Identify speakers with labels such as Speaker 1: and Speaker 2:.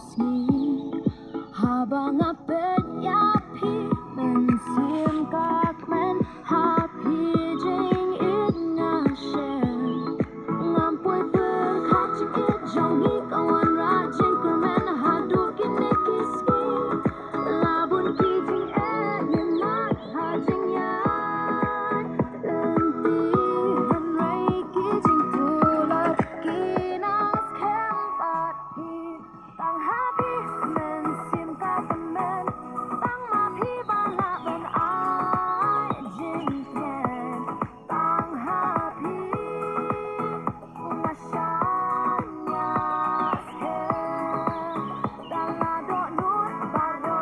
Speaker 1: sneak habang apet yapi men sim kak men happy jing it na share ngampoi berkaci it jongi kawan rajin kermen haduk ini kiski labun kijing nyemat hajing yan lenti henry kijing tulat kinas kempat pi tang happy men sim kakamen tang mapi bala ben ai jing yen tang happy ngasanya sken tang adok nur baro